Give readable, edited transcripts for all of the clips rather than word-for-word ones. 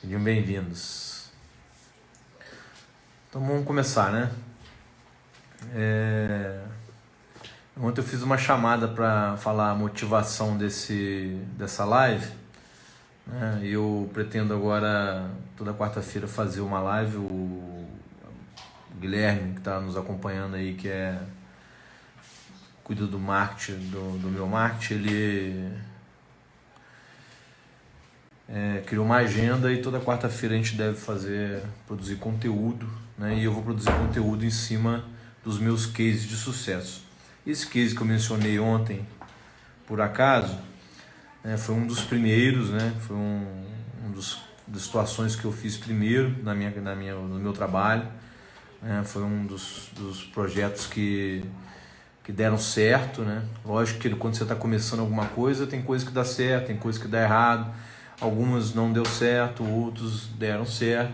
Sejam bem-vindos. Então vamos começar, né? Ontem eu fiz uma chamada para falar a motivação dessa live, né? E eu pretendo agora, toda quarta-feira, fazer uma live. O Guilherme, que está nos acompanhando aí, que cuida do marketing, do meu marketing, ele criou uma agenda e toda quarta-feira a gente deve produzir conteúdo, né? E eu vou produzir conteúdo em cima dos meus cases de sucesso. Esse case que eu mencionei ontem, por acaso, foi um dos primeiros, né? Foi das situações que eu fiz primeiro no meu trabalho, né? Foi um dos projetos que deram certo, né? Lógico que quando você está começando alguma coisa, tem coisa que dá certo, tem coisa que dá errado. Algumas não deu certo, outros deram certo,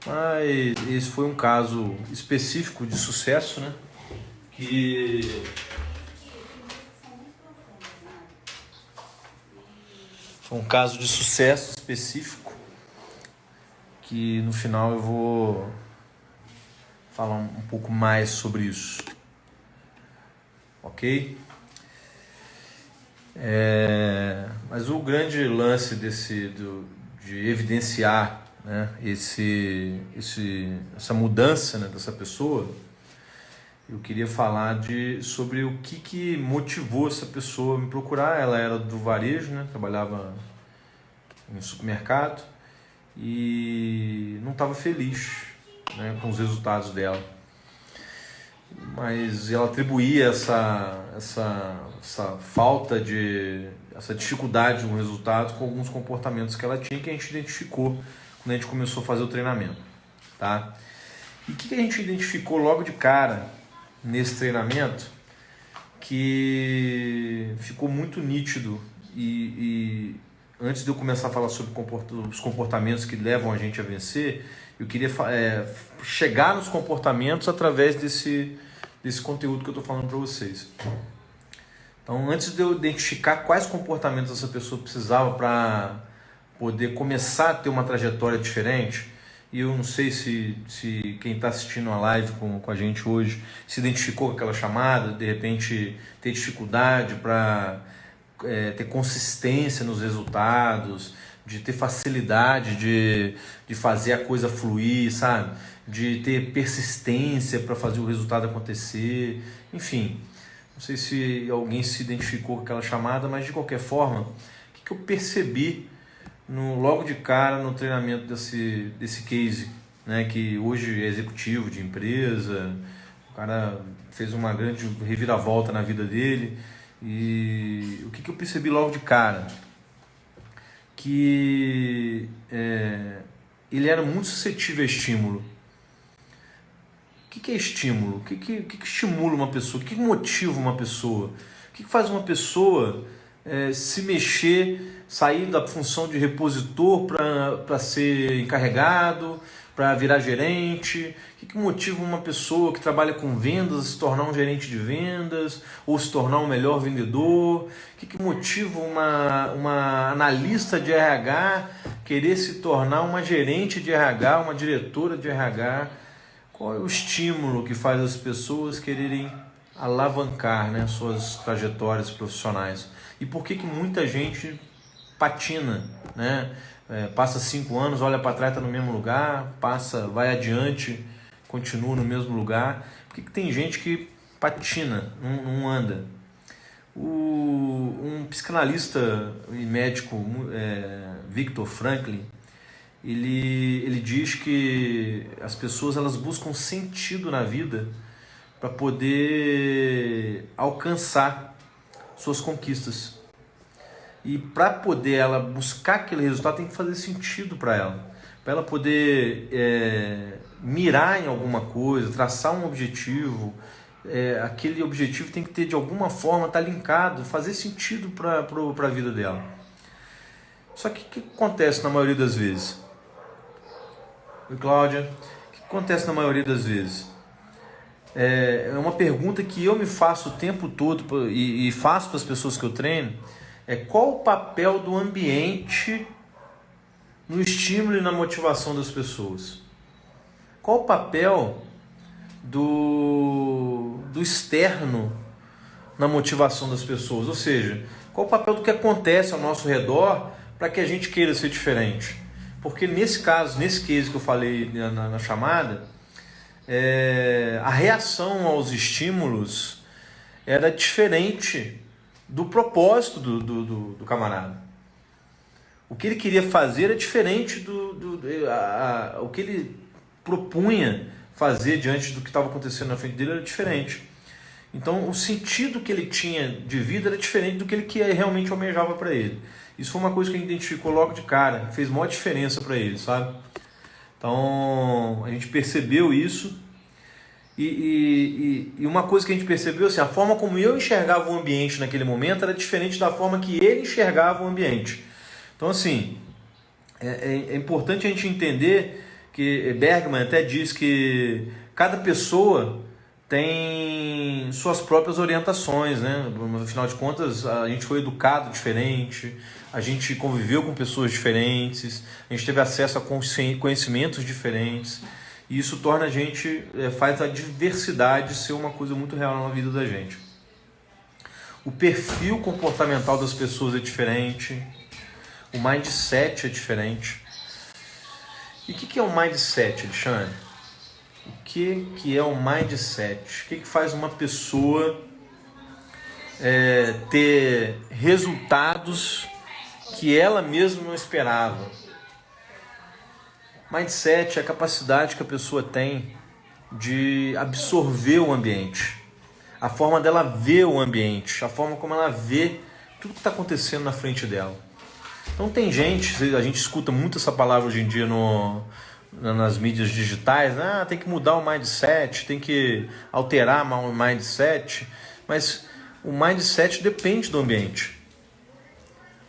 mas esse foi um caso específico de sucesso, né? Foi um caso de sucesso específico que no final eu vou falar um pouco mais sobre isso, ok? Mas o grande lance de evidenciar, né, essa mudança, né, dessa pessoa, eu queria falar sobre o que motivou essa pessoa a me procurar. Ela era do varejo, né, trabalhava em supermercado e não estava feliz, né, com os resultados dela. Mas ela atribuía essa falta essa dificuldade no resultado com alguns comportamentos que ela tinha, que a gente identificou quando a gente começou a fazer o treinamento, tá? E o que a gente identificou logo de cara nesse treinamento que ficou muito nítido e antes de eu começar a falar sobre os comportamentos que levam a gente a vencer, eu queria chegar nos comportamentos através desse conteúdo que eu estou falando para vocês. Então, antes de eu identificar quais comportamentos essa pessoa precisava para poder começar a ter uma trajetória diferente, e eu não sei se quem está assistindo a live com a gente hoje se identificou com aquela chamada, de repente ter dificuldade para ter consistência nos resultados, de ter facilidade de fazer a coisa fluir, sabe? De ter persistência para fazer o resultado acontecer, enfim. Não sei se alguém se identificou com aquela chamada, mas de qualquer forma, o que eu percebi logo de cara no treinamento desse case, né? Que hoje é executivo de empresa, o cara fez uma grande reviravolta na vida dele, e o que eu percebi logo de cara? Que ele era muito suscetível a estímulo. O que é estímulo? O que estimula uma pessoa? O que motiva uma pessoa? O que faz uma pessoa se mexer, sair da função de repositor para ser encarregado, para virar gerente? O que motiva uma pessoa que trabalha com vendas a se tornar um gerente de vendas ou se tornar um melhor vendedor? O que motiva uma analista de RH querer se tornar uma gerente de RH, uma diretora de RH? Qual é o estímulo que faz as pessoas quererem alavancar, né, suas trajetórias profissionais? E por que muita gente patina, né? Passa 5 anos, olha para trás, está no mesmo lugar, vai adiante, continua no mesmo lugar. Por que tem gente que patina, não anda? Um psicanalista e médico, Viktor Frankl, ele diz que as pessoas elas buscam sentido na vida para poder alcançar suas conquistas. E para poder ela buscar aquele resultado, tem que fazer sentido para ela. Para ela poder mirar em alguma coisa, traçar um objetivo, aquele objetivo tem que ter de alguma forma, estar linkado, fazer sentido para a vida dela. Só que o que acontece na maioria das vezes? Oi, Cláudia. O que acontece na maioria das vezes? É uma pergunta que eu me faço o tempo todo e faço para as pessoas que eu treino. Qual o papel do ambiente no estímulo e na motivação das pessoas? Qual o papel do externo na motivação das pessoas? Ou seja, qual o papel do que acontece ao nosso redor para que a gente queira ser diferente? Porque nesse caso, nesse case que eu falei na chamada, a reação aos estímulos era diferente do propósito do camarada. O que ele queria fazer era diferente o que ele propunha fazer diante do que estava acontecendo na frente dele era diferente. Então o sentido que ele tinha de vida era diferente do que ele realmente almejava para ele. Isso foi uma coisa que a gente identificou logo de cara, fez maior diferença para ele, sabe? Então a gente percebeu isso. E uma coisa que a gente percebeu, assim, a forma como eu enxergava o ambiente naquele momento era diferente da forma que ele enxergava o ambiente. Então, assim, é importante a gente entender que Bergman até diz que cada pessoa tem suas próprias orientações, né? Afinal de contas, a gente foi educado diferente, a gente conviveu com pessoas diferentes, a gente teve acesso a conhecimentos diferentes. E isso torna a gente, faz a diversidade ser uma coisa muito real na vida da gente. O perfil comportamental das pessoas é diferente, o mindset é diferente. E o que é o mindset, Alexandre? O que é o mindset? O que faz uma pessoa ter resultados que ela mesma não esperava? Mindset é a capacidade que a pessoa tem de absorver o ambiente, a forma dela ver o ambiente, a forma como ela vê tudo que está acontecendo na frente dela. Então tem gente, a gente escuta muito essa palavra hoje em dia nas mídias digitais, né? Tem que mudar o mindset, tem que alterar o mindset, mas o mindset depende do ambiente.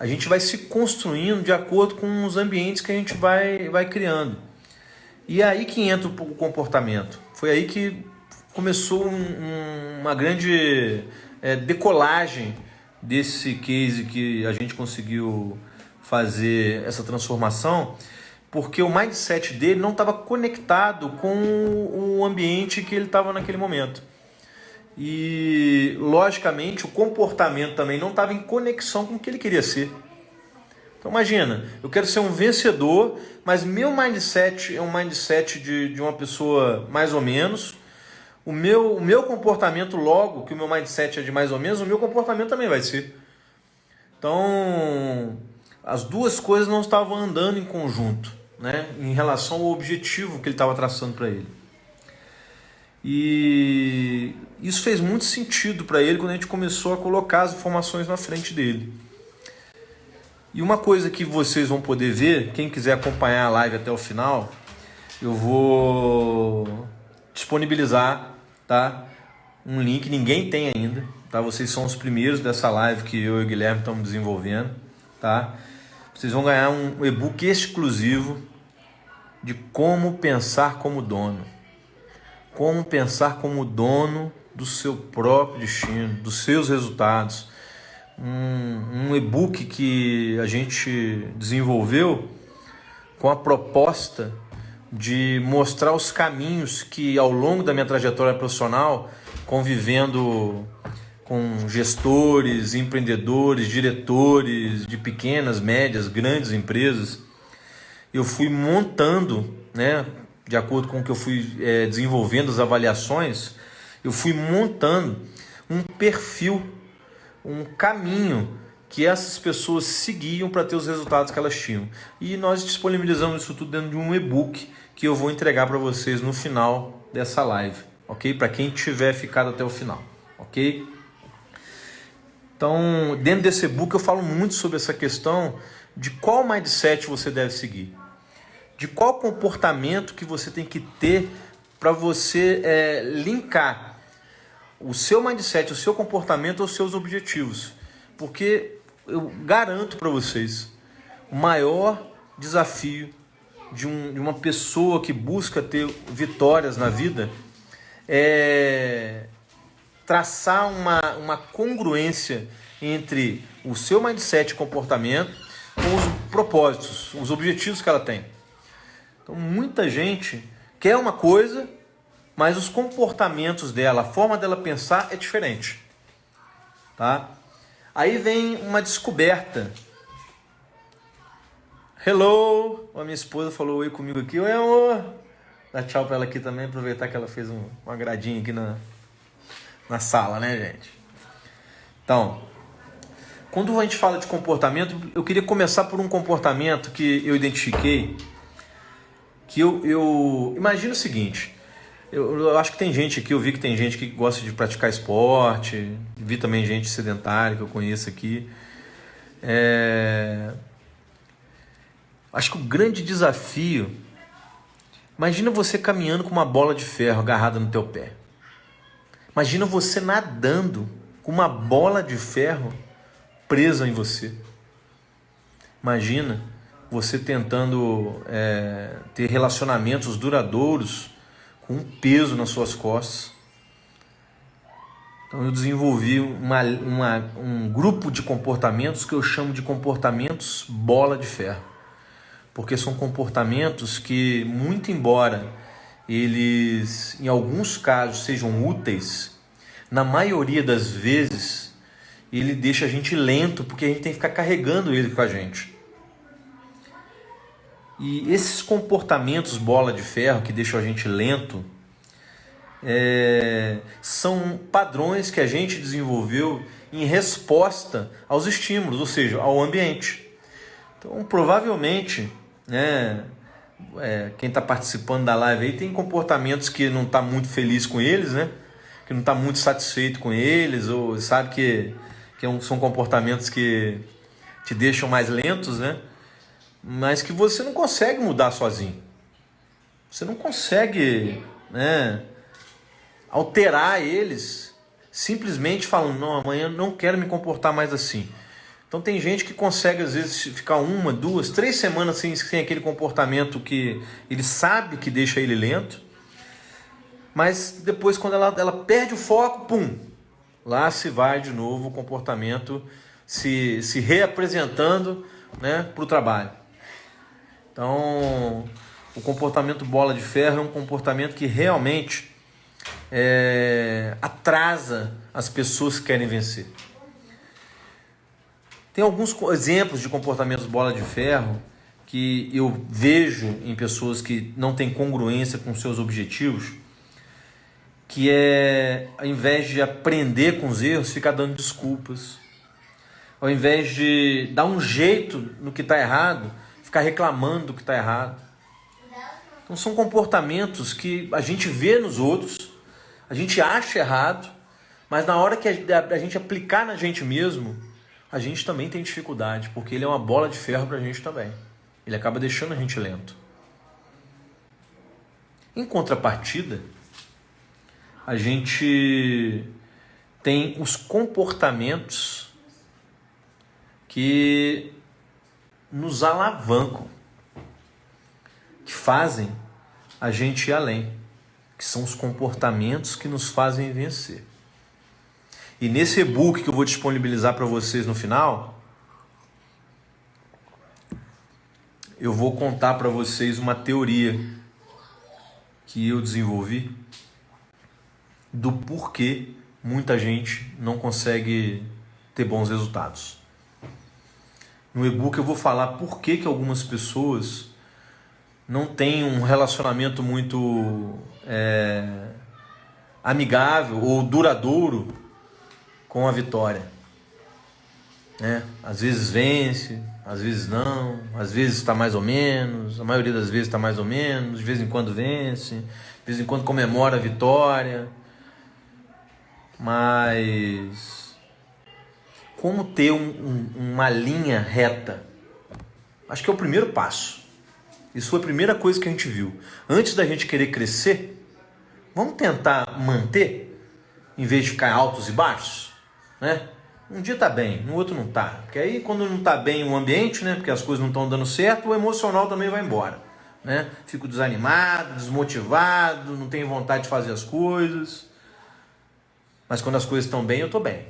A gente vai se construindo de acordo com os ambientes que a gente vai criando. E é aí que entra o comportamento. Foi aí que começou uma grande decolagem desse case que a gente conseguiu fazer essa transformação, porque o mindset dele não estava conectado com o ambiente que ele estava naquele momento. E, logicamente, o comportamento também não estava em conexão com o que ele queria ser. Então, imagina, eu quero ser um vencedor, mas meu mindset é um mindset de uma pessoa mais ou menos. O meu comportamento, logo que o meu mindset é de mais ou menos, o meu comportamento também vai ser. Então, as duas coisas não estavam andando em conjunto, né, em relação ao objetivo que ele estava traçando para ele. E isso fez muito sentido para ele quando a gente começou a colocar as informações na frente dele. E uma coisa que vocês vão poder ver, quem quiser acompanhar a live até o final, eu vou disponibilizar, tá, um link, ninguém tem ainda, tá? Vocês são os primeiros dessa live que eu e o Guilherme estamos desenvolvendo, tá? Vocês vão ganhar um e-book exclusivo de como pensar como dono. Como pensar como dono do seu próprio destino, dos seus resultados. Um e-book que a gente desenvolveu com a proposta de mostrar os caminhos que, ao longo da minha trajetória profissional, convivendo com gestores, empreendedores, diretores de pequenas, médias, grandes empresas, eu fui montando, né, de acordo com o que eu fui desenvolvendo as avaliações, eu fui montando um perfil, um caminho que essas pessoas seguiam para ter os resultados que elas tinham. E nós disponibilizamos isso tudo dentro de um e-book que eu vou entregar para vocês no final dessa live, ok? Para quem tiver ficado até o final, ok? Então, dentro desse e-book eu falo muito sobre essa questão de qual mindset você deve seguir, de qual comportamento que você tem que ter para você linkar o seu mindset, o seu comportamento aos seus objetivos. Porque eu garanto para vocês, o maior desafio de uma pessoa que busca ter vitórias na vida é traçar uma congruência entre o seu mindset e comportamento propósitos, os objetivos que ela tem. Então, muita gente quer uma coisa, mas os comportamentos dela, a forma dela pensar é diferente. Tá? Aí vem uma descoberta. Hello! A minha esposa falou oi comigo aqui. Oi, amor! Dá tchau pra ela aqui também, aproveitar que ela fez uma gradinha aqui na sala, né, gente? Então, quando a gente fala de comportamento, eu queria começar por um comportamento que eu identifiquei, que eu imagino o seguinte, eu acho que tem gente aqui, eu vi que tem gente que gosta de praticar esporte, vi também gente sedentária que eu conheço aqui. Acho que o grande desafio, imagina você caminhando com uma bola de ferro agarrada no teu pé. Imagina você nadando com uma bola de ferro presa em você. Imagina você tentando ter relacionamentos duradouros com um peso nas suas costas. Então eu desenvolvi um grupo de comportamentos que eu chamo de comportamentos bola de ferro. Porque são comportamentos que, muito embora eles em alguns casos sejam úteis, na maioria das vezes ele deixa a gente lento, porque a gente tem que ficar carregando ele com a gente. E esses comportamentos bola de ferro que deixam a gente lento são padrões que a gente desenvolveu em resposta aos estímulos, ou seja, ao ambiente. Então, provavelmente, quem está participando da live aí tem comportamentos que não está muito feliz com eles, né? Que não está muito satisfeito com eles, ou sabe que são comportamentos que te deixam mais lentos, né? Mas que você não consegue mudar sozinho. Você não consegue, alterar eles simplesmente falando, não, amanhã eu não quero me comportar mais assim. Então tem gente que consegue às vezes ficar 1, 2, 3 semanas sem aquele comportamento que ele sabe que deixa ele lento, mas depois quando ela perde o foco, pum, lá se vai de novo o comportamento se reapresentando, para o trabalho. Então o comportamento bola de ferro é um comportamento que realmente atrasa as pessoas que querem vencer. Tem alguns exemplos de comportamentos bola de ferro que eu vejo em pessoas que não têm congruência com seus objetivos, que ao invés de aprender com os erros, ficar dando desculpas. Ao invés de dar um jeito no que está errado, ficar reclamando do que está errado. Então são comportamentos que a gente vê nos outros, a gente acha errado, mas na hora que a gente aplicar na gente mesmo, a gente também tem dificuldade, porque ele é uma bola de ferro para a gente também. Ele acaba deixando a gente lento. Em contrapartida, a gente tem os comportamentos que nos alavancam, que fazem a gente ir além, que são os comportamentos que nos fazem vencer. E nesse e-book que eu vou disponibilizar para vocês no final, eu vou contar para vocês uma teoria que eu desenvolvi do porquê muita gente não consegue ter bons resultados. No e-book eu vou falar por que algumas pessoas não têm um relacionamento muito amigável ou duradouro com a vitória. Às vezes vence, às vezes não, às vezes está mais ou menos, a maioria das vezes está mais ou menos, de vez em quando vence, de vez em quando comemora a vitória. Mas como ter uma linha reta? Acho que é o primeiro passo. Isso foi a primeira coisa que a gente viu. Antes da gente querer crescer, vamos tentar manter, em vez de ficar altos e baixos, Um dia tá bem, no outro não tá. Porque aí quando não tá bem o ambiente, porque as coisas não estão dando certo, o emocional também vai embora. Fico desanimado, desmotivado, não tenho vontade de fazer as coisas. Mas quando as coisas estão bem, eu tô bem.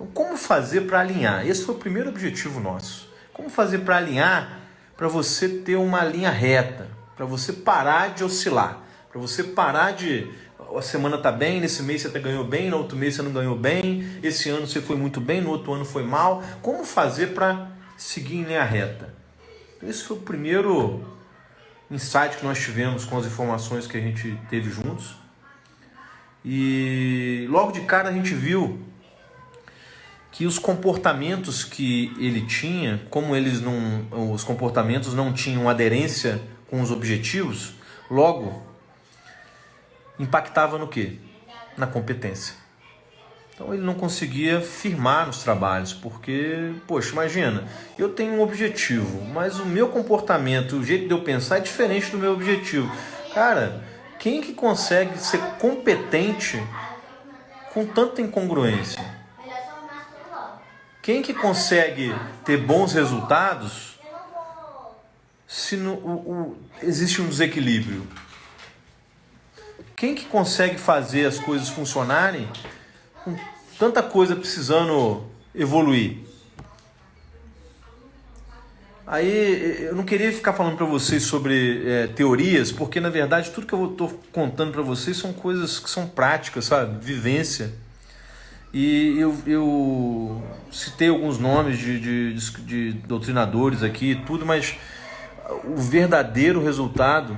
Então, como fazer para alinhar? Esse foi o primeiro objetivo nosso. Como fazer para alinhar, para você ter uma linha reta, para você parar de oscilar, para você parar de... A semana está bem, nesse mês você ganhou bem, no outro mês você não ganhou bem, esse ano você foi muito bem, no outro ano foi mal. Como fazer para seguir em linha reta? Esse foi o primeiro insight que nós tivemos com as informações que a gente teve juntos. E logo de cara a gente viu que os comportamentos que ele tinha, como os comportamentos não tinham aderência com os objetivos, logo impactava no quê? Na competência. Então ele não conseguia firmar nos trabalhos, porque, poxa, imagina, eu tenho um objetivo, mas o meu comportamento, o jeito de eu pensar é diferente do meu objetivo. Cara, quem que consegue ser competente com tanta incongruência? Quem que consegue ter bons resultados se existe um desequilíbrio? Quem que consegue fazer as coisas funcionarem com tanta coisa precisando evoluir? Aí eu não queria ficar falando para vocês sobre teorias, porque na verdade tudo que eu estou contando para vocês são coisas que são práticas, sabe? Vivência. E eu citei alguns nomes de doutrinadores aqui e tudo, mas o verdadeiro resultado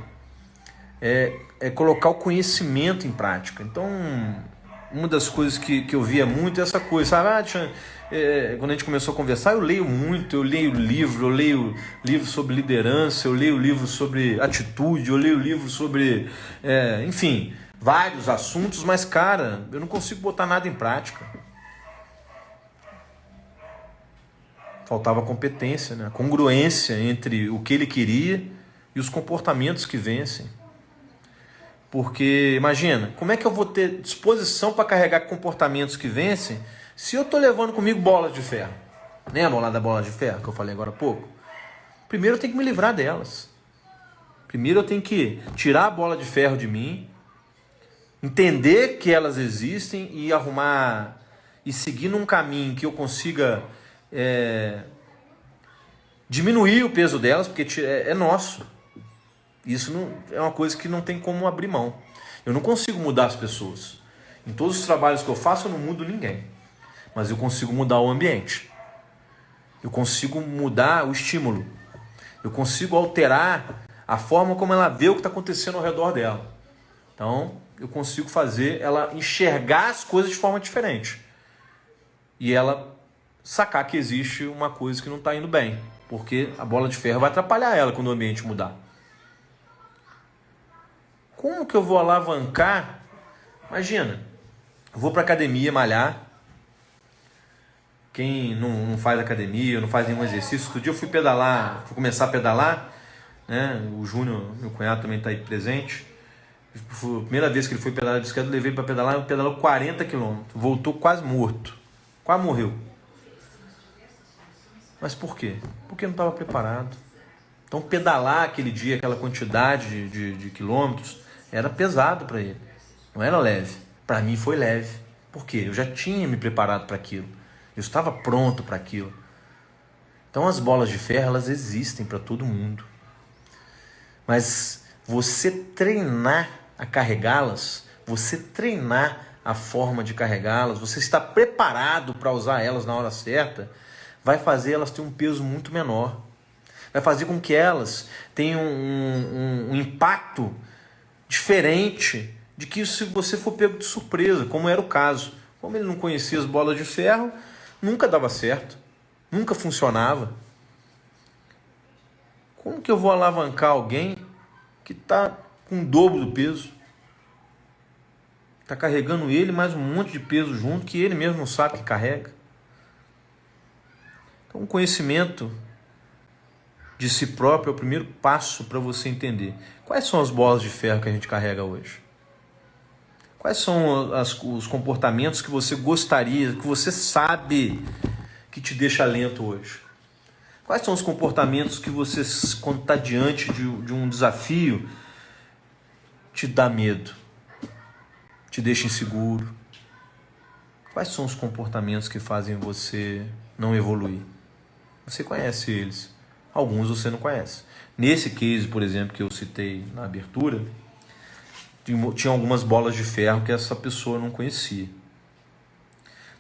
é colocar o conhecimento em prática. Então, uma das coisas que eu via muito é essa coisa, sabe? Quando a gente começou a conversar, eu leio muito, eu leio livro sobre liderança, eu leio livro sobre atitude, eu leio livro sobre, enfim, vários assuntos, mas, cara, eu não consigo botar nada em prática. Faltava competência, né? Congruência entre o que ele queria e os comportamentos que vencem. Porque, imagina, como é que eu vou ter disposição para carregar comportamentos que vencem se eu estou levando comigo bolas de ferro? Lembram lá da bola de ferro que eu falei agora há pouco? Primeiro eu tenho que me livrar delas. Primeiro eu tenho que tirar a bola de ferro de mim, entender que elas existem e arrumar e seguir num caminho que eu consiga diminuir o peso delas, porque é nosso. Isso não, é uma coisa que não tem como abrir mão. Eu não consigo mudar as pessoas. Em todos os trabalhos que eu faço, eu não mudo ninguém. Mas eu consigo mudar o ambiente. Eu consigo mudar o estímulo. Eu consigo alterar a forma como ela vê o que está acontecendo ao redor dela. Então, eu consigo fazer ela enxergar as coisas de forma diferente. E ela sacar que existe uma coisa que não está indo bem. Porque a bola de ferro vai atrapalhar ela quando o ambiente mudar. Como que eu vou alavancar? Imagina, eu vou para academia malhar. Quem não faz academia, não faz nenhum exercício. Outro dia eu fui pedalar, fui começar a pedalar, né? O Júnior, meu cunhado, também está aí presente. Foi a primeira vez que ele foi pedalar de bicicleta, eu levei para pedalar, ele pedalou 40 km. Voltou quase morto. Quase morreu. Mas por quê? Porque não estava preparado. Então pedalar aquele dia, aquela quantidade de quilômetros, era pesado para ele. Não era leve. Para mim foi leve. Por quê? Eu já tinha me preparado para aquilo. Eu estava pronto para aquilo. Então as bolas de ferro, elas existem para todo mundo. Mas você treinar a carregá-las, você treinar a forma de carregá-las, você estar preparado para usar elas na hora certa, vai fazer elas ter um peso muito menor. Vai fazer com que elas tenham um impacto diferente de que se você for pego de surpresa, como era o caso. Como ele não conhecia as bolas de ferro, nunca dava certo, nunca funcionava. Como que eu vou alavancar alguém que está com o dobro do peso? Está carregando ele mais um monte de peso junto que ele mesmo não sabe que carrega. Então o conhecimento de si próprio é o primeiro passo para você entender. Quais são as bolas de ferro que a gente carrega hoje? Quais são os comportamentos que você gostaria, que você sabe que te deixa lento hoje? Quais são os comportamentos que você, quando está diante de um desafio, te dá medo, te deixa inseguro, Quais são os comportamentos que fazem você não evoluir? Você conhece eles. Alguns você não conhece. Nesse case, por exemplo, que eu citei na abertura, tinha algumas bolas de ferro que essa pessoa não conhecia.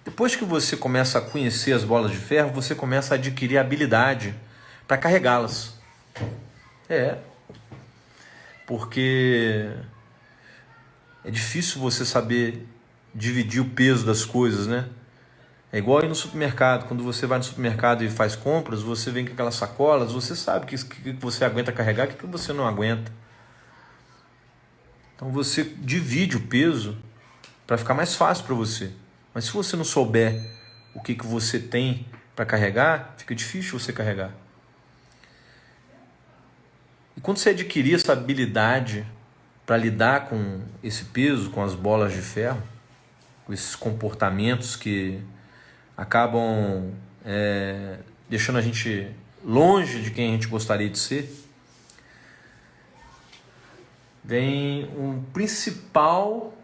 Depois que você começa a conhecer as bolas de ferro, você começa a adquirir habilidade para carregá-las. Porque é difícil você saber dividir o peso das coisas, né? É igual aí no supermercado. Quando você vai no supermercado e faz compras, você vem com aquelas sacolas, você sabe que você aguenta carregar e que você não aguenta. Então você divide o peso para ficar mais fácil para você. Mas se você não souber o que você tem para carregar, fica difícil você carregar. E quando você adquirir essa habilidade para lidar com esse peso, com as bolas de ferro, com esses comportamentos que acabam deixando a gente longe de quem a gente gostaria de ser, vem um principal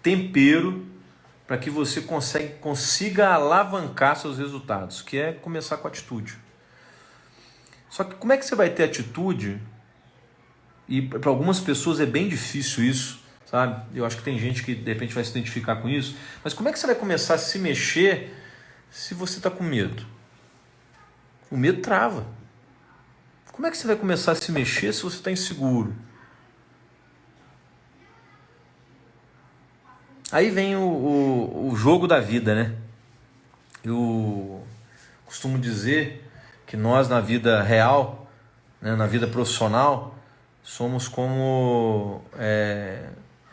tempero para que você consiga alavancar seus resultados, que é começar com atitude. Só que como é que você vai ter atitude? E para algumas pessoas é bem difícil isso, sabe? Eu acho que tem gente que de repente vai se identificar com isso. Mas como é que você vai começar a se mexer se você está com medo? O medo trava. Como é que você vai começar a se mexer se você está inseguro? Aí vem o jogo da vida, né? Eu costumo dizer que nós na vida real, né, na vida profissional, somos como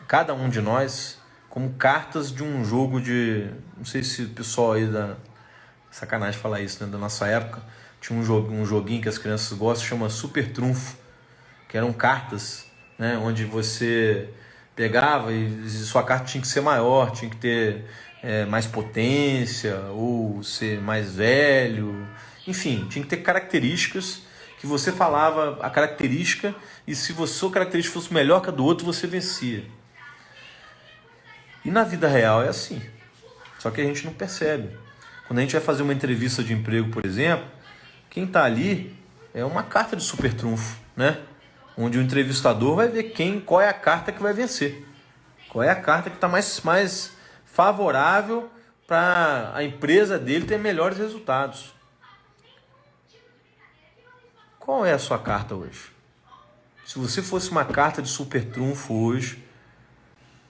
cada um de nós, como cartas de um jogo de... Não sei se o pessoal aí sacanagem falar isso, né? Da nossa época, tinha um joguinho que as crianças gostam, chama Super Trunfo, que eram cartas, né? Onde você pegava e sua carta tinha que ser maior, tinha que ter mais potência, ou ser mais velho, enfim, tinha que ter características que você falava a característica, e se a sua característica fosse melhor que a do outro, você vencia. E na vida real é assim, só que a gente não percebe. Quando a gente vai fazer uma entrevista de emprego, por exemplo, quem está ali é uma carta de super trunfo, né? Onde o entrevistador vai ver qual é a carta que vai vencer. Qual é a carta que está mais favorável para a empresa dele ter melhores resultados. Qual é a sua carta hoje? Se você fosse uma carta de super trunfo hoje,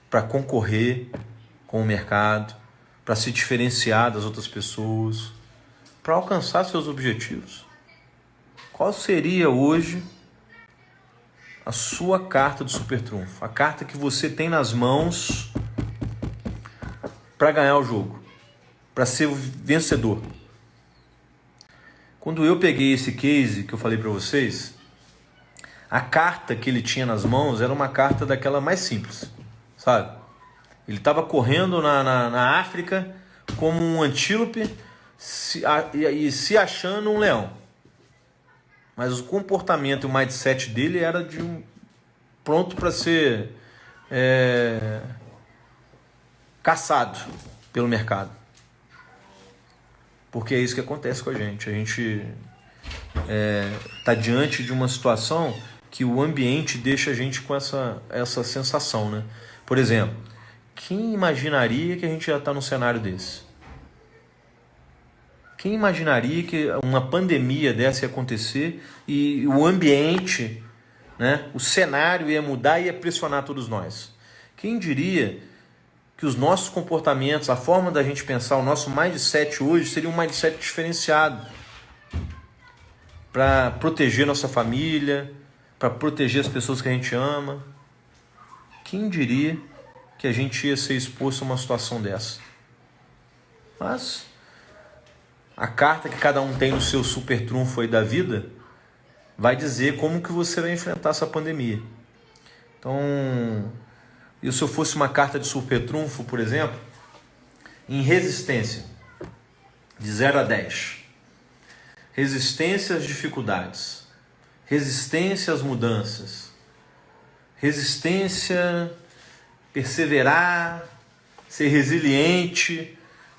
para concorrer com o mercado, para se diferenciar das outras pessoas, para alcançar seus objetivos, qual seria hoje a sua carta de super trunfo? A carta que você tem nas mãos para ganhar o jogo, para ser o vencedor. Quando eu peguei esse case que eu falei para vocês, a carta que ele tinha nas mãos era uma carta daquela mais simples, sabe? Ele estava correndo na África como um antílope e se achando um leão. Mas o comportamento e o mindset dele era de pronto para ser caçado pelo mercado. Porque é isso que acontece com a gente. A gente está diante de uma situação que o ambiente deixa a gente com essa sensação, né? Por exemplo, quem imaginaria que a gente já está num cenário desse? Quem imaginaria que uma pandemia dessa ia acontecer e o ambiente, né, o cenário ia mudar e ia pressionar todos nós? Quem diria que os nossos comportamentos, a forma da gente pensar, o nosso mindset hoje seria um mindset diferenciado para proteger nossa família, para proteger as pessoas que a gente ama? Quem diria que a gente ia ser exposto a uma situação dessa? Mas a carta que cada um tem no seu super trunfo aí da vida vai dizer como que você vai enfrentar essa pandemia. Então, e se eu fosse uma carta de super trunfo, por exemplo, em resistência, de 0 a 10. Resistência às dificuldades, resistência às mudanças, resistência, perseverar, ser resiliente.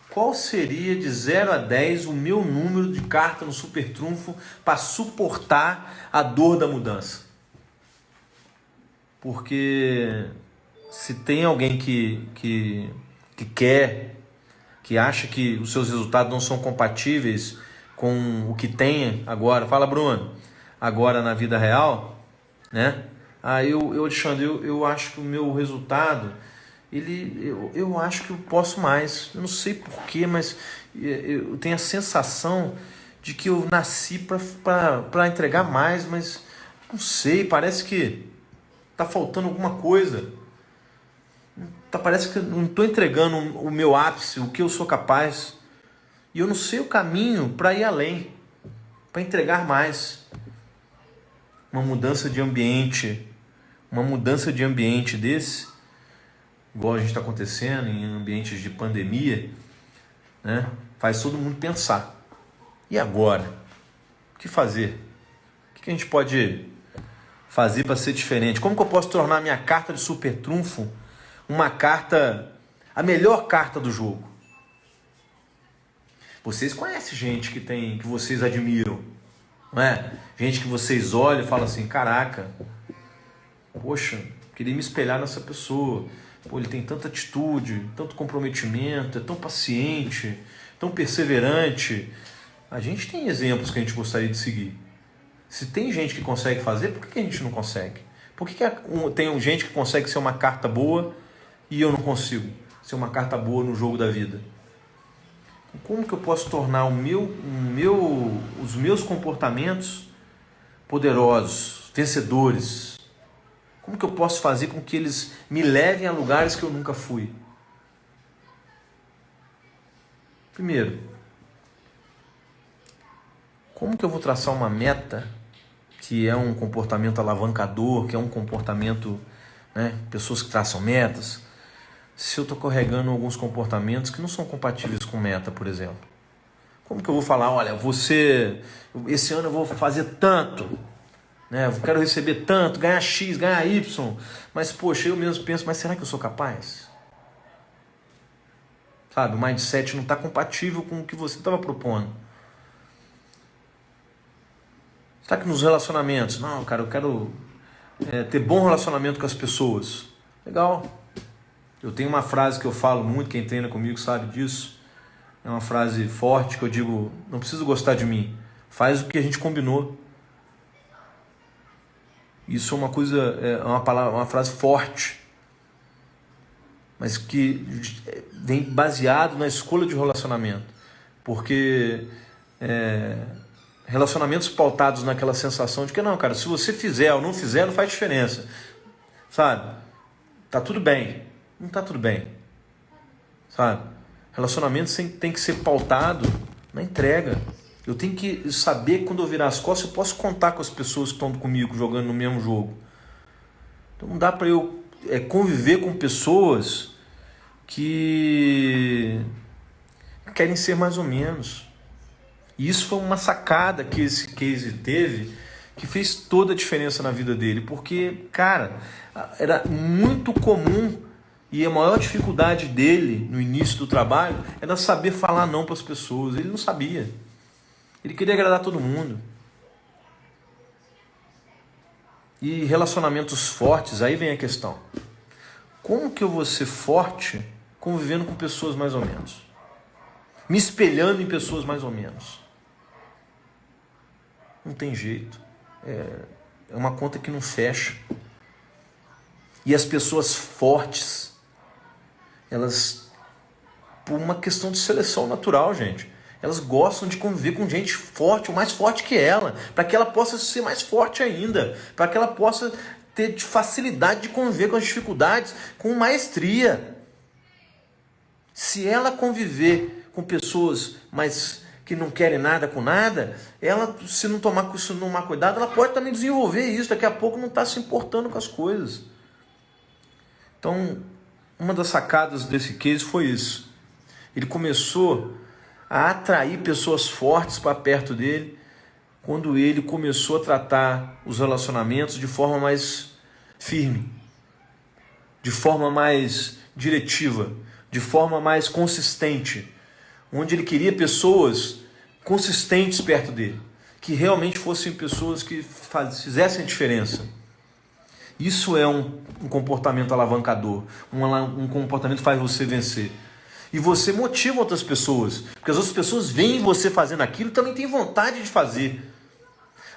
Qual seria de 0 a 10 o meu número de carta no super trunfo para suportar a dor da mudança? Porque se tem alguém que quer, que acha que os seus resultados não são compatíveis com o que tem agora, fala Bruno, agora na vida real, né? Alexandre, eu acho que o meu resultado, eu acho que eu posso mais. Eu não sei porquê, mas eu tenho a sensação de que eu nasci para entregar mais, mas não sei, parece que está faltando alguma coisa. Parece que eu não estou entregando o meu ápice, o que eu sou capaz. E eu não sei o caminho para ir além, para entregar mais. Uma mudança de ambiente desse, igual a gente está acontecendo em ambientes de pandemia, né? Faz todo mundo pensar. E agora? O que fazer? O que a gente pode fazer para ser diferente? Como que eu posso tornar minha carta de super trunfo uma carta, a melhor carta do jogo? Vocês conhecem gente que vocês admiram, não é? Gente que vocês olham e falam assim, caraca, poxa, queria me espelhar nessa pessoa. Pô, ele tem tanta atitude, tanto comprometimento, é tão paciente, tão perseverante. A gente tem exemplos que a gente gostaria de seguir. Se tem gente que consegue fazer, por que a gente não consegue? Por que tem gente que consegue ser uma carta boa e eu não consigo ser uma carta boa no jogo da vida? Como que eu posso tornar os meus comportamentos poderosos, vencedores? Como que eu posso fazer com que eles me levem a lugares que eu nunca fui? Primeiro, como que eu vou traçar uma meta que é um comportamento alavancador, que é um comportamento, né, pessoas que traçam metas, se eu estou carregando alguns comportamentos que não são compatíveis com meta, por exemplo? Como que eu vou falar, olha, esse ano eu vou fazer tanto, né? Eu quero receber tanto, ganhar X, ganhar Y, mas poxa, eu mesmo penso, mas será que eu sou capaz? Sabe, o mindset não está compatível com o que você estava propondo. Será que nos relacionamentos, não, cara, eu quero ter bom relacionamento com as pessoas. Legal. Eu tenho uma frase que eu falo muito, quem treina comigo sabe disso. É uma frase forte que eu digo, não precisa gostar de mim, faz o que a gente combinou. Isso é uma coisa, uma frase forte, mas que vem baseado na escolha de relacionamento. Porque relacionamentos pautados naquela sensação de que não, cara, se você fizer ou não fizer, não faz diferença. Sabe? Tá tudo bem. Não tá tudo bem. Sabe? Relacionamento tem que ser pautado na entrega. Eu tenho que saber que quando eu virar as costas, eu posso contar com as pessoas que estão comigo jogando no mesmo jogo. Então não dá para eu conviver com pessoas que querem ser mais ou menos. E isso foi uma sacada que esse case teve, que fez toda a diferença na vida dele. Porque, cara, era muito comum, e a maior dificuldade dele no início do trabalho era saber falar não para as pessoas. Ele não sabia. Ele queria agradar todo mundo. E relacionamentos fortes, aí vem a questão. Como que eu vou ser forte convivendo com pessoas mais ou menos? Me espelhando em pessoas mais ou menos? Não tem jeito. É uma conta que não fecha. E as pessoas fortes, elas, por uma questão de seleção natural, gente, elas gostam de conviver com gente forte, o mais forte que ela, para que ela possa ser mais forte ainda, para que ela possa ter facilidade de conviver com as dificuldades com maestria. Se ela conviver com pessoas que não querem nada com nada, ela, se não tomar cuidado, ela pode também desenvolver isso, daqui a pouco não está se importando com as coisas. Então, uma das sacadas desse case foi isso. Ele começou a atrair pessoas fortes para perto dele quando ele começou a tratar os relacionamentos de forma mais firme, de forma mais diretiva, de forma mais consistente, onde ele queria pessoas consistentes perto dele, que realmente fossem pessoas que fizessem a diferença. Isso é um comportamento alavancador, um comportamento que faz você vencer. E você motiva outras pessoas, porque as outras pessoas veem você fazendo aquilo e também têm vontade de fazer.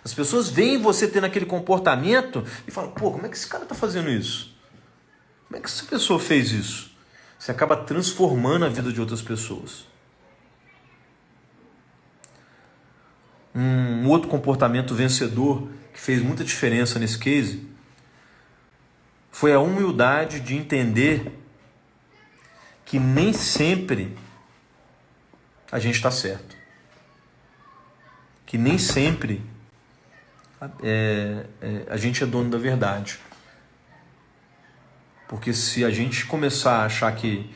As pessoas veem você tendo aquele comportamento e falam, pô, como é que esse cara está fazendo isso? Como é que essa pessoa fez isso? Você acaba transformando a vida de outras pessoas. Um outro comportamento vencedor que fez muita diferença nesse case foi a humildade de entender que nem sempre a gente está certo. Que nem sempre a gente é dono da verdade. Porque se a gente começar a achar que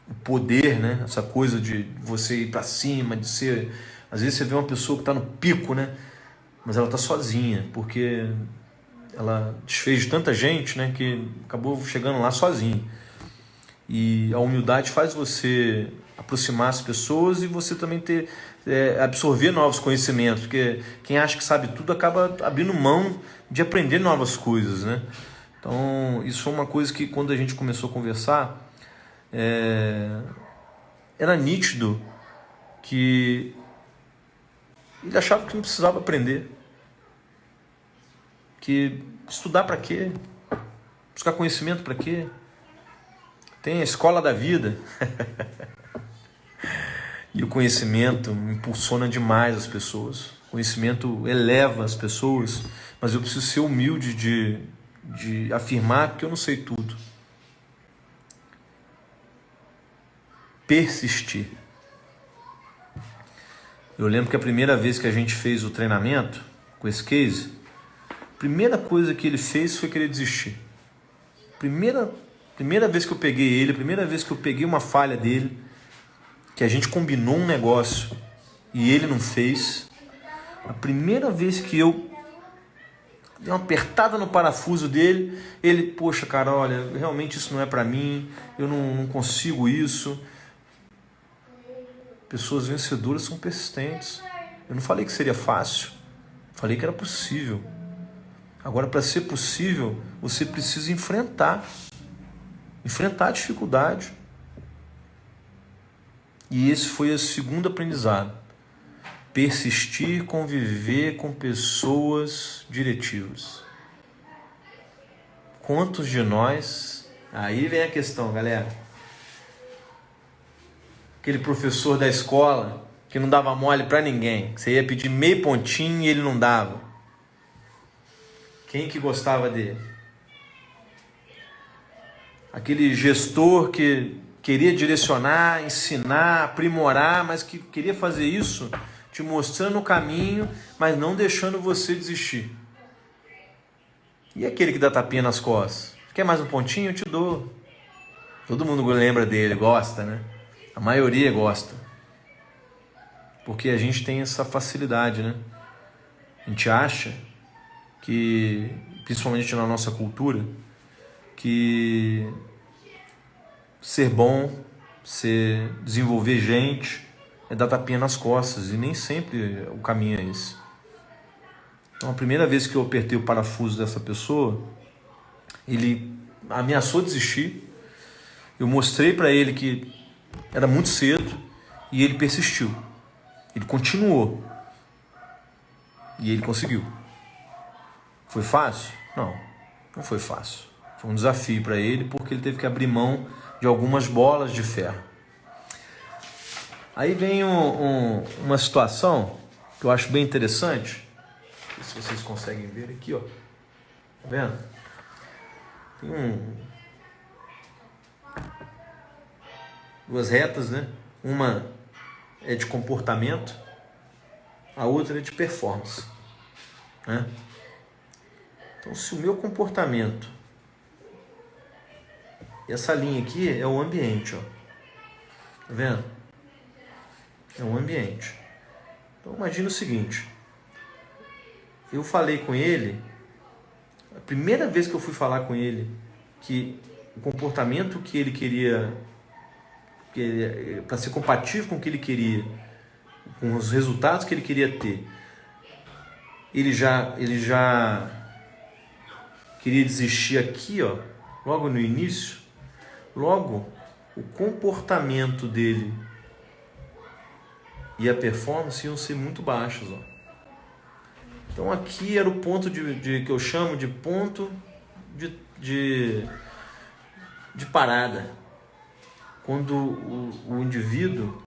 o poder, né, essa coisa de você ir para cima, de ser... Às vezes você vê uma pessoa que está no pico, né, mas ela está sozinha, porque ela desfez de tanta gente, né, que acabou chegando lá sozinha. E a humildade faz você aproximar as pessoas e você também absorver novos conhecimentos, porque quem acha que sabe tudo acaba abrindo mão de aprender novas coisas, né? Então, isso foi uma coisa que quando a gente começou a conversar, era nítido que ele achava que não precisava aprender, que estudar para quê? Buscar conhecimento para quê? Tem a escola da vida. E o conhecimento impulsiona demais as pessoas. O conhecimento eleva as pessoas, mas eu preciso ser humilde de afirmar que eu não sei tudo. Persistir. Eu lembro que a primeira vez que a gente fez o treinamento com esse case, a primeira coisa que ele fez foi querer desistir. Primeira vez que eu peguei ele, a primeira vez que eu peguei uma falha dele, que a gente combinou um negócio e ele não fez, a primeira vez que eu dei uma apertada no parafuso dele, ele, poxa, cara, olha, realmente isso não é pra mim, eu não consigo isso. Pessoas vencedoras são persistentes. Eu não falei que seria fácil, falei que era possível. Agora, para ser possível, você precisa enfrentar a dificuldade. E esse foi o segundo aprendizado. Persistir, conviver com pessoas diretivas. Quantos de nós... Aí vem a questão, galera. Aquele professor da escola que não dava mole para ninguém. Você ia pedir meio pontinho e ele não dava. Quem que gostava dele? Aquele gestor que queria direcionar, ensinar, aprimorar, mas que queria fazer isso te mostrando o caminho, mas não deixando você desistir. E aquele que dá tapinha nas costas? Quer mais um pontinho? Eu te dou. Todo mundo lembra dele, gosta, né? A maioria gosta. Porque a gente tem essa facilidade, né? A gente acha que, principalmente na nossa cultura, que ser bom, desenvolver gente, é dar tapinha nas costas. E nem sempre o caminho é esse. Então, a primeira vez que eu apertei o parafuso dessa pessoa, ele ameaçou desistir. Eu mostrei para ele que era muito cedo e ele persistiu. Ele continuou. E ele conseguiu. Foi fácil? Não foi fácil. Foi um desafio para ele porque ele teve que abrir mão de algumas bolas de ferro. Aí vem uma situação que eu acho bem interessante. Não sei se vocês conseguem ver aqui, ó. Tá vendo? Tem duas retas, né? Uma é de comportamento, a outra é de performance, né? Então, se o meu comportamento, essa linha aqui é o ambiente, ó. Tá vendo? É um ambiente. Então, imagina o seguinte. Eu falei com ele, a primeira vez que eu fui falar com ele, que o comportamento que ele queria, para ser compatível com o que ele queria, com os resultados que ele queria ter, ele já queria desistir aqui, ó, logo no início. Logo, o comportamento dele e a performance iam ser muito baixos, ó. Então aqui era o ponto que eu chamo de ponto de parada. Quando o indivíduo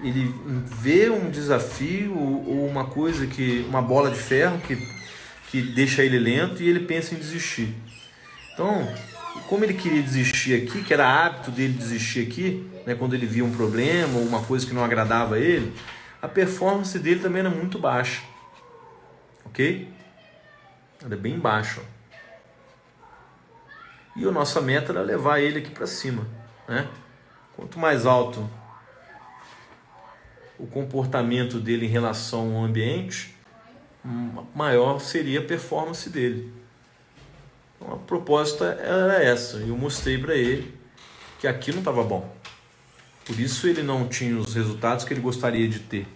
ele vê um desafio ou uma coisa, uma bola de ferro que deixa ele lento e ele pensa em desistir. Então, como ele queria desistir aqui, que era hábito dele desistir aqui, né, quando ele via um problema ou uma coisa que não agradava a ele, a performance dele também era muito baixa. Ok? Era bem baixo. E a nossa meta era levar ele aqui para cima, né? Quanto mais alto o comportamento dele em relação ao ambiente, maior seria a performance dele. Então a proposta era essa. Eu mostrei para ele que aqui não estava bom. Por isso ele não tinha os resultados que ele gostaria de ter.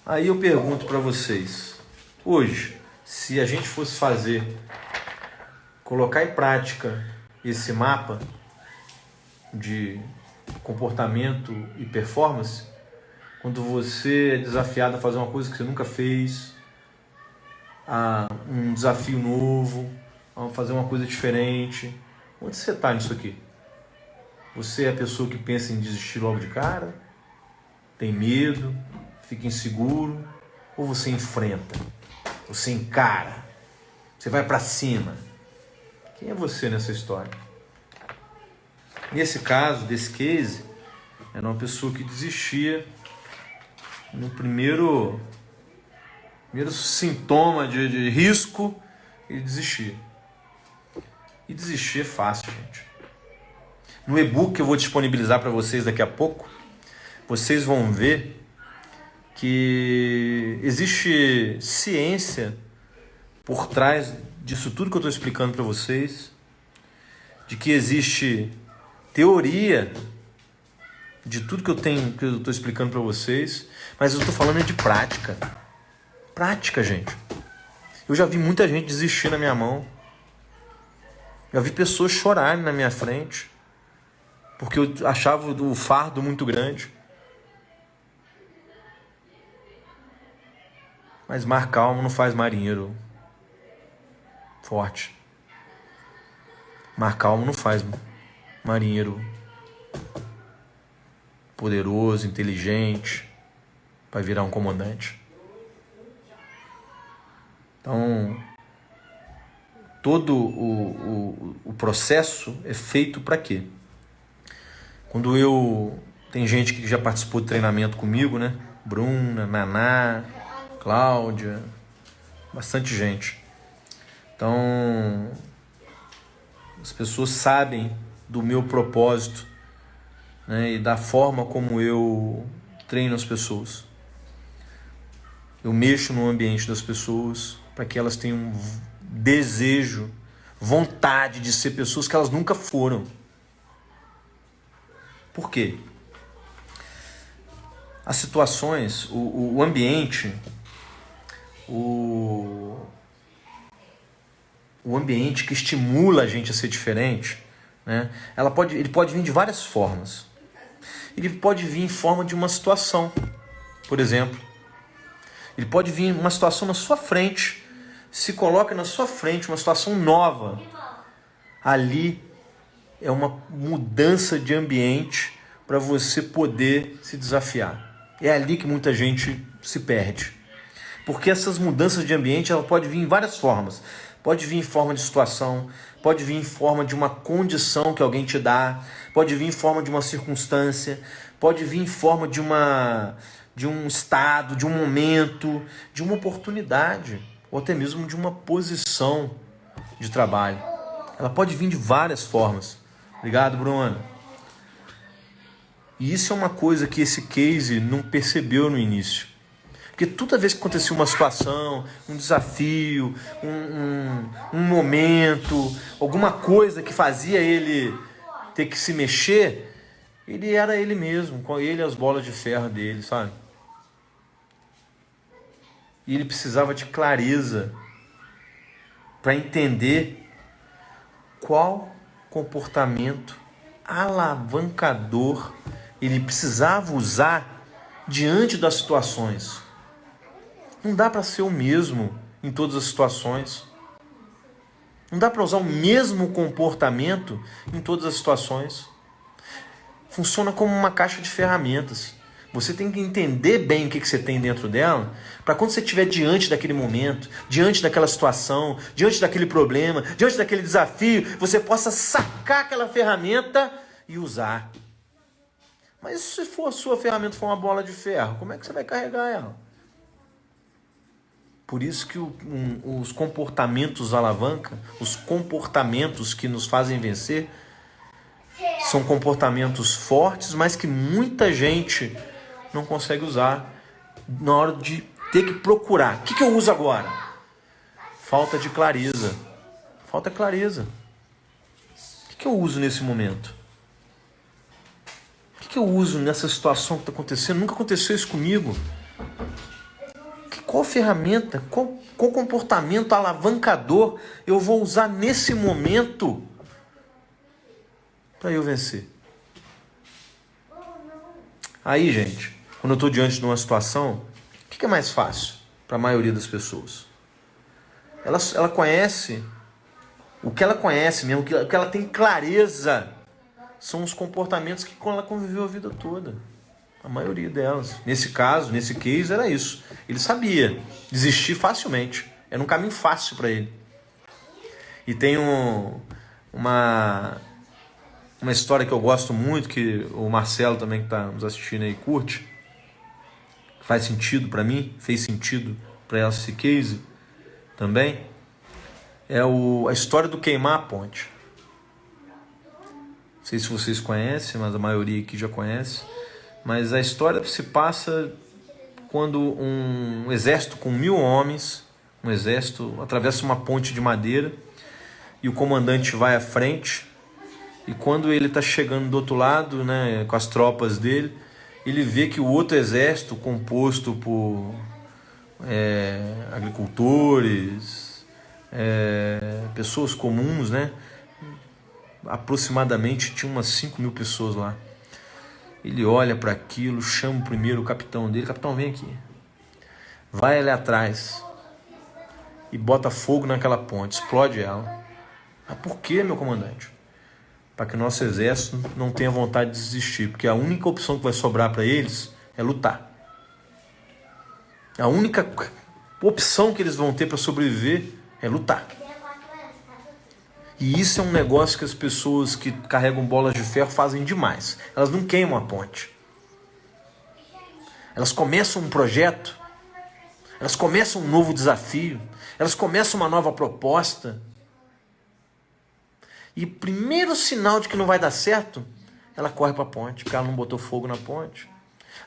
Aí eu pergunto para vocês, hoje, se a gente fosse colocar em prática esse mapa de comportamento e performance, quando você é desafiado a fazer uma coisa que você nunca fez, a um desafio novo, a fazer uma coisa diferente, onde você está nisso aqui? Você é a pessoa que pensa em desistir logo de cara? Tem medo? Fica inseguro? Ou você enfrenta? Você encara? Você vai para cima? Quem é você nessa história? Nesse caso, desse case, era uma pessoa que desistia no primeiro sintoma de risco, ele desistia. E desistir é fácil, gente. No e-book que eu vou disponibilizar para vocês daqui a pouco, vocês vão ver que existe ciência por trás disso tudo que eu estou explicando para vocês, de que existe teoria de tudo que eu estou explicando para vocês, mas eu estou falando de prática. Prática, gente. Eu já vi muita gente desistir na minha mão. Já vi pessoas chorarem na minha frente porque eu achava o fardo muito grande. Mas mar calmo não faz marinheiro forte. Mar calmo não faz marinheiro poderoso, inteligente, para virar um comandante. Então, todo o processo é feito para quê? Tem gente que já participou de treinamento comigo, né? Bruna, Naná, Cláudia, bastante gente. Então, as pessoas sabem do meu propósito, né, e da forma como eu treino as pessoas. Eu mexo no ambiente das pessoas para que elas tenham desejo, vontade de ser pessoas que elas nunca foram. Por quê? As situações, o ambiente, o ambiente que estimula a gente a ser diferente, né? Ele pode vir de várias formas. Ele pode vir em forma de uma situação, por exemplo. Ele pode vir uma situação na sua frente, se coloca na sua frente, uma situação nova. Ali é uma mudança de ambiente para você poder se desafiar. É ali que muita gente se perde. Porque essas mudanças de ambiente, ela pode vir em várias formas. Pode vir em forma de situação, pode vir em forma de uma condição que alguém te dá, pode vir em forma de uma circunstância, pode vir em forma de um estado, de um momento, de uma oportunidade, ou até mesmo de uma posição de trabalho. Ela pode vir de várias formas. Obrigado, Bruno. E isso é uma coisa que esse case não percebeu no início. Porque toda vez que acontecia uma situação, um desafio, um momento, alguma coisa que fazia ele ter que se mexer, ele era ele mesmo, com ele e as bolas de ferro dele, sabe? E ele precisava de clareza para entender qual comportamento alavancador ele precisava usar diante das situações. Não dá para ser o mesmo em todas as situações. Não dá para usar o mesmo comportamento em todas as situações. Funciona como uma caixa de ferramentas. Você tem que entender bem o que você tem dentro dela, para quando você estiver diante daquele momento, diante daquela situação, diante daquele problema, diante daquele desafio, você possa sacar aquela ferramenta e usar. Mas se a sua ferramenta for uma bola de ferro, como é que você vai carregar ela? Por isso que os comportamentos alavanca, os comportamentos que nos fazem vencer, são comportamentos fortes, mas que muita gente não consegue usar na hora de ter que procurar. O que eu uso agora? Falta de clareza. Falta clareza. O que eu uso nesse momento? O que eu uso nessa situação que está acontecendo? Nunca aconteceu isso comigo. Qual ferramenta, qual comportamento alavancador eu vou usar nesse momento para eu vencer? Aí, gente, quando eu estou diante de uma situação, o que é mais fácil para a maioria das pessoas? Ela conhece, o que ela conhece mesmo, o que ela tem clareza, são os comportamentos que ela conviveu a vida toda. A maioria delas. Nesse caso, nesse case, era isso. Ele sabia desistir facilmente. Era um caminho fácil para ele. E tem uma história que eu gosto muito, que o Marcelo também, que está nos assistindo aí, curte. Faz sentido para mim, fez sentido para esse case também. É a história do queimar a ponte. Não sei se vocês conhecem, mas a maioria aqui já conhece. Mas a história se passa quando um exército com 1000 homens, um exército atravessa uma ponte de madeira e o comandante vai à frente. E quando ele está chegando do outro lado, né, com as tropas dele, ele vê que o outro exército, composto por agricultores, pessoas comuns, né, aproximadamente tinha umas 5.000 pessoas lá. Ele olha para aquilo, chama primeiro o capitão dele. Capitão, vem aqui. Vai ali atrás e bota fogo naquela ponte, explode ela. Mas por que, meu comandante? Para que o nosso exército não tenha vontade de desistir, porque a única opção que vai sobrar para eles é lutar. A única opção que eles vão ter para sobreviver é lutar. E isso é um negócio que as pessoas que carregam bolas de ferro fazem demais. Elas não queimam a ponte. Elas começam um projeto, elas começam um novo desafio, elas começam uma nova proposta. E o primeiro sinal de que não vai dar certo, ela corre para a ponte, porque ela não botou fogo na ponte.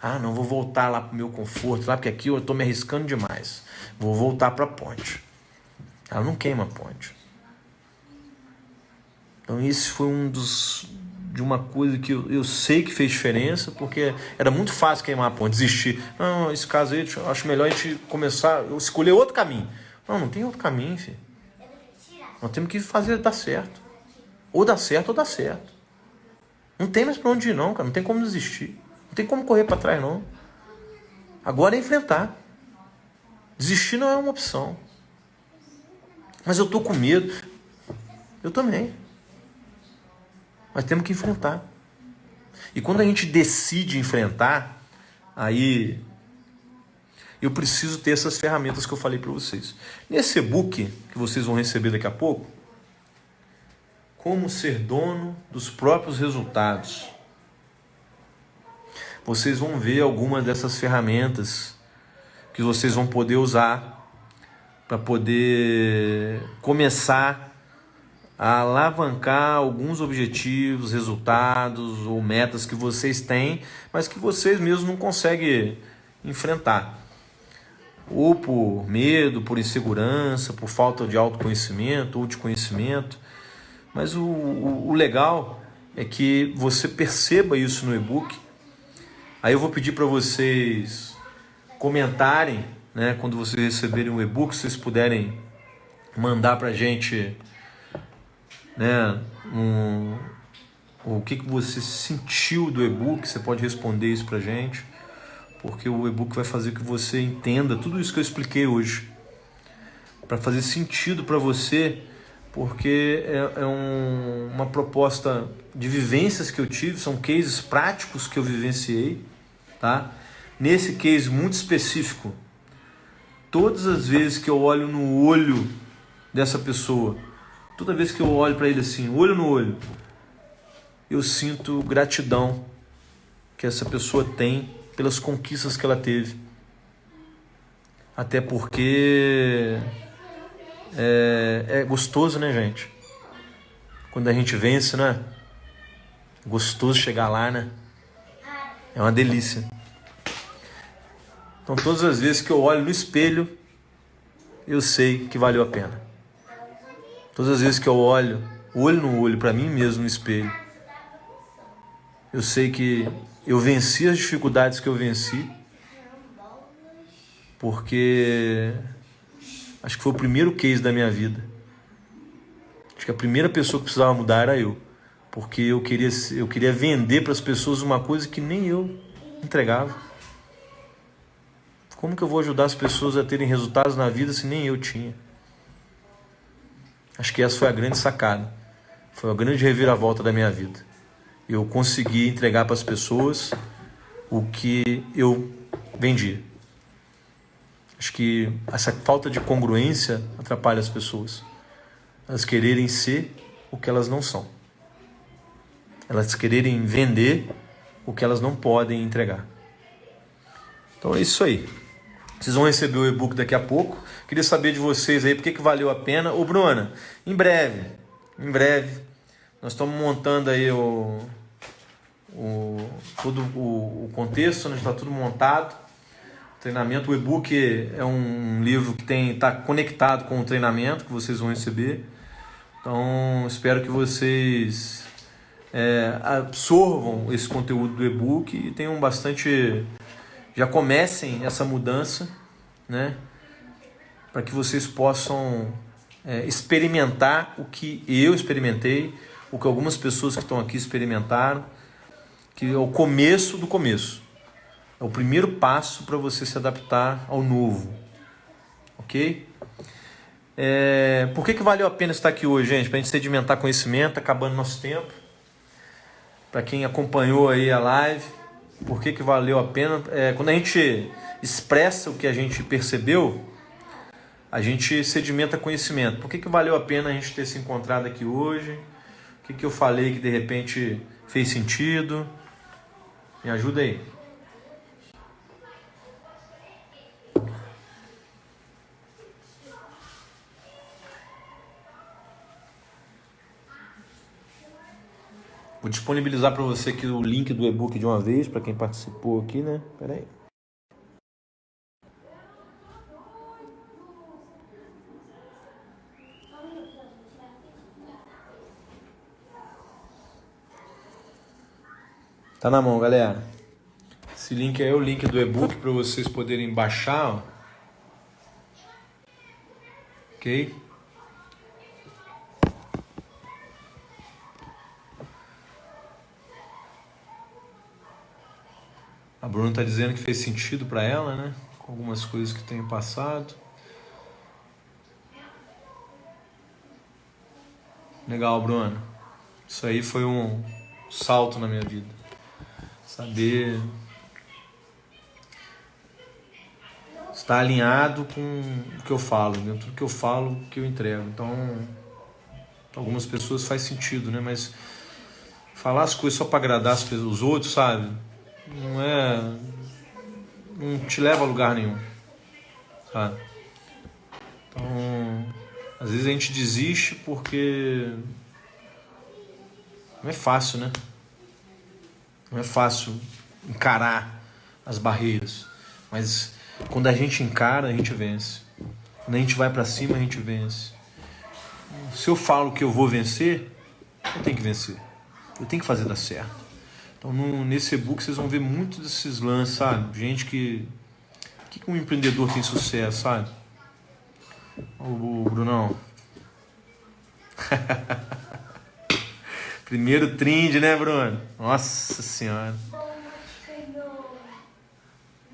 Ah, não, vou voltar lá para o meu conforto, lá porque aqui eu estou me arriscando demais. Vou voltar para a ponte. Ela não queima a ponte. Então isso foi de uma coisa que eu sei que fez diferença, porque era muito fácil queimar a ponte, desistir. Não, esse caso aí, eu acho melhor a gente começar, escolher outro caminho. Não tem outro caminho, filho. Nós temos que fazer dar certo. Ou dá certo ou dá certo. Não tem mais pra onde ir não, cara. Não tem como desistir. Não tem como correr para trás não. Agora é enfrentar. Desistir não é uma opção. Mas eu tô com medo. Eu também. Mas temos que enfrentar. E quando a gente decide enfrentar, aí eu preciso ter essas ferramentas que eu falei para vocês. Nesse e-book que vocês vão receber daqui a pouco, Como Ser Dono dos Próprios Resultados, vocês vão ver algumas dessas ferramentas que vocês vão poder usar para poder começar a alavancar alguns objetivos, resultados ou metas que vocês têm, mas que vocês mesmos não conseguem enfrentar. ou por medo, por insegurança, por falta de autoconhecimento ou de conhecimento. Mas o legal é que você perceba isso no e-book. Aí eu vou pedir para vocês comentarem, né, quando vocês receberem o e-book, se vocês puderem mandar para a gente, né, o que você sentiu do e-book. Você pode responder isso para a gente, porque o e-book vai fazer que você entenda tudo isso que eu expliquei hoje, para fazer sentido para você, porque é uma proposta de vivências que eu tive, são cases práticos que eu vivenciei, tá? Nesse case muito específico, todas as vezes que eu olho no olho dessa pessoa, toda vez que eu olho para ele assim, olho no olho, eu sinto gratidão que essa pessoa tem pelas conquistas que ela teve. Até porque é gostoso, né, gente? Quando a gente vence, né? Gostoso chegar lá, né? É uma delícia. Então, todas as vezes que eu olho no espelho, eu sei que valeu a pena. Todas as vezes que eu olho no olho para mim mesmo no espelho, eu sei que eu venci as dificuldades que eu venci, porque acho que foi o primeiro case da minha vida. Acho que a primeira pessoa que precisava mudar era eu, porque eu queria vender para as pessoas uma coisa que nem eu entregava. Como que eu vou ajudar as pessoas a terem resultados na vida se nem eu tinha? Acho que essa foi a grande sacada. Foi a grande reviravolta da minha vida. Eu consegui entregar para as pessoas o que eu vendia. Acho que essa falta de congruência atrapalha as pessoas. Elas quererem ser o que elas não são. Elas quererem vender o que elas não podem entregar. Então é isso aí. Vocês vão receber o e-book daqui a pouco. Queria saber de vocês aí por que valeu a pena. Ô Bruna, em breve, nós estamos montando aí todo o contexto, né? Está tudo montado. Treinamento, o e-book é um livro que está conectado com o treinamento que vocês vão receber. Então, espero que vocês absorvam esse conteúdo do e-book e tenham bastante... Já comecem essa mudança, né? Para que vocês possam experimentar o que eu experimentei, o que algumas pessoas que estão aqui experimentaram, que é o começo do começo. É o primeiro passo para você se adaptar ao novo. Ok? Por que valeu a pena estar aqui hoje, gente? Para a gente sedimentar conhecimento, acabando nosso tempo. Para quem acompanhou aí a live, por que valeu a pena? Quando a gente expressa o que a gente percebeu, a gente sedimenta conhecimento. Por que valeu a pena a gente ter se encontrado aqui hoje? O que eu falei que de repente fez sentido? Me ajuda aí. Vou disponibilizar para você aqui o link do e-book de uma vez, para quem participou aqui, né? Espera aí. Tá na mão, galera. Esse link aí é o link do e-book para vocês poderem baixar, ó. Ok? A Bruna tá dizendo que fez sentido para ela, né? Com algumas coisas que tenho passado. Legal, Bruna. Isso aí foi um salto na minha vida. Saber estar alinhado com o que eu falo, dentro do que eu falo, o que eu entrego. Então, para algumas pessoas faz sentido, né? Mas falar as coisas só para agradar os outros, sabe? Não te leva a lugar nenhum, sabe? Então, às vezes a gente desiste porque não é fácil, né? Não é fácil encarar as barreiras, mas Quando a gente encara, a gente vence. Quando a gente vai para cima, a gente vence. Se eu falo que eu vou vencer, eu tenho que vencer. Eu tenho que fazer dar certo. Então, nesse e-book, vocês vão ver muito desses lances, sabe? Gente que um empreendedor tem sucesso, sabe? O Brunão. Primeiro trend, né, Bruno? Nossa Senhora.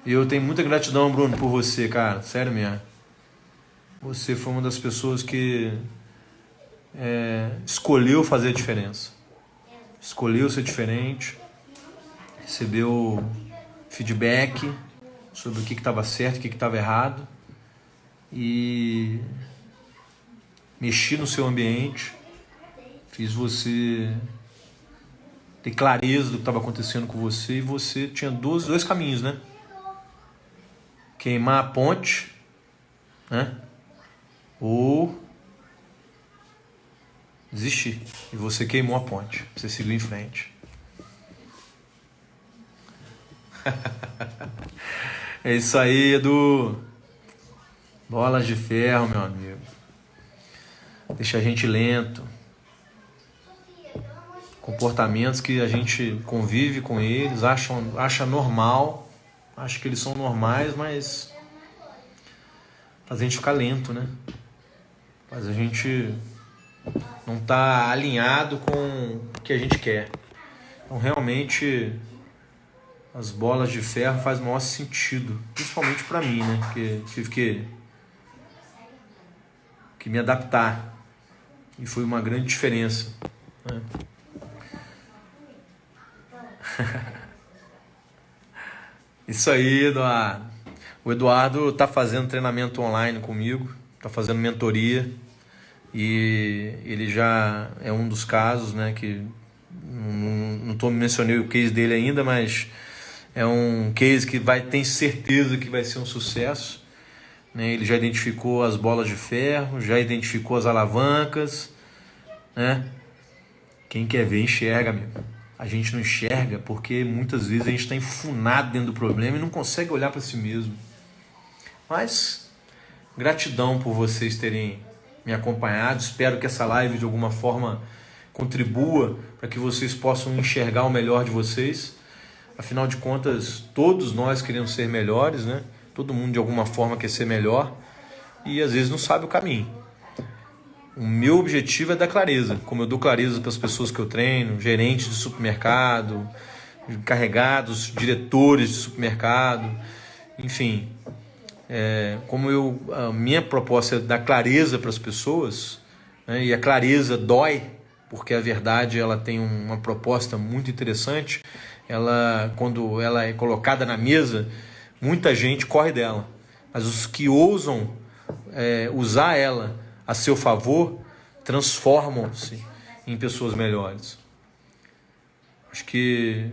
Eu tenho muita gratidão, Bruno, por você, cara. Sério mesmo. Você foi uma das pessoas que escolheu fazer a diferença. Escolheu ser diferente. Recebeu feedback sobre o que estava certo, o que estava errado. E mexi no seu ambiente. Fiz você ter clareza do que estava acontecendo com você. E você tinha dois caminhos, né? Queimar a ponte, né? Ou desistir. E você queimou a ponte. Você seguiu em frente. É isso aí, Edu. Bolas de ferro, meu amigo. Deixa a gente lento. Comportamentos que a gente convive com eles, acha normal. Acha que eles são normais, mas faz a gente ficar lento, né? Faz a gente não estar alinhado com o que a gente quer. Então, realmente, as bolas de ferro faz o maior sentido, principalmente para mim, né? Porque tive que me adaptar e foi uma grande diferença, né? Isso aí, Eduardo. O Eduardo está fazendo treinamento online comigo, está fazendo mentoria e ele já é um dos casos, né, que não mencionei o case dele ainda, mas é um case que tem certeza que vai ser um sucesso, né? Ele já identificou as bolas de ferro, já identificou as alavancas, né? Quem quer ver, enxerga, amigo. A gente não enxerga porque muitas vezes a gente está enfunado dentro do problema e não consegue olhar para si mesmo. Mas, gratidão por vocês terem me acompanhado. Espero que essa live de alguma forma contribua para que vocês possam enxergar o melhor de vocês. Afinal de contas, todos nós queremos ser melhores, né? Todo mundo de alguma forma quer ser melhor e às vezes não sabe o caminho. O meu objetivo é dar clareza, como eu dou clareza para as pessoas que eu treino, gerentes de supermercado, encarregados, diretores de supermercado, enfim. A minha proposta é dar clareza para as pessoas, né? E a clareza dói, porque a verdade ela tem uma proposta muito interessante. Quando ela é colocada na mesa, muita gente corre dela, mas os que ousam usar ela a seu favor, transformam-se em pessoas melhores. Acho que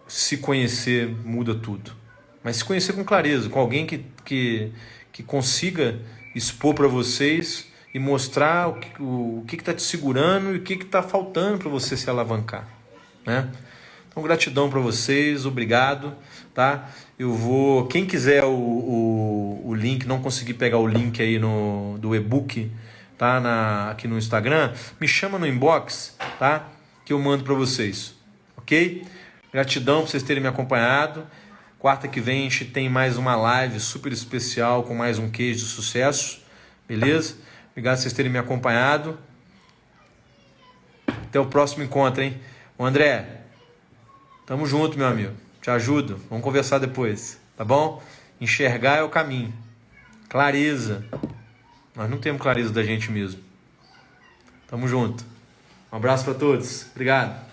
se conhecer muda tudo. Mas se conhecer com clareza, com alguém que consiga expor para vocês e mostrar o que está te segurando e o que está faltando para você se alavancar, né? Então, gratidão para vocês, obrigado, tá? Quem quiser o link, não conseguir pegar o link aí do e-book, tá? Aqui no Instagram, me chama no inbox, tá? Que eu mando para vocês, ok? Gratidão por vocês terem me acompanhado. Quarta que vem a gente tem mais uma live super especial com mais um case de sucesso, beleza? Obrigado por vocês terem me acompanhado. Até o próximo encontro, hein? O André, tamo junto, meu amigo. Te ajudo. Vamos conversar depois, tá bom? Enxergar é o caminho. Clareza. Nós não temos clareza da gente mesmo. Tamo junto. Um abraço para todos. Obrigado.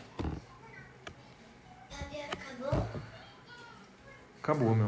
Acabou, meu.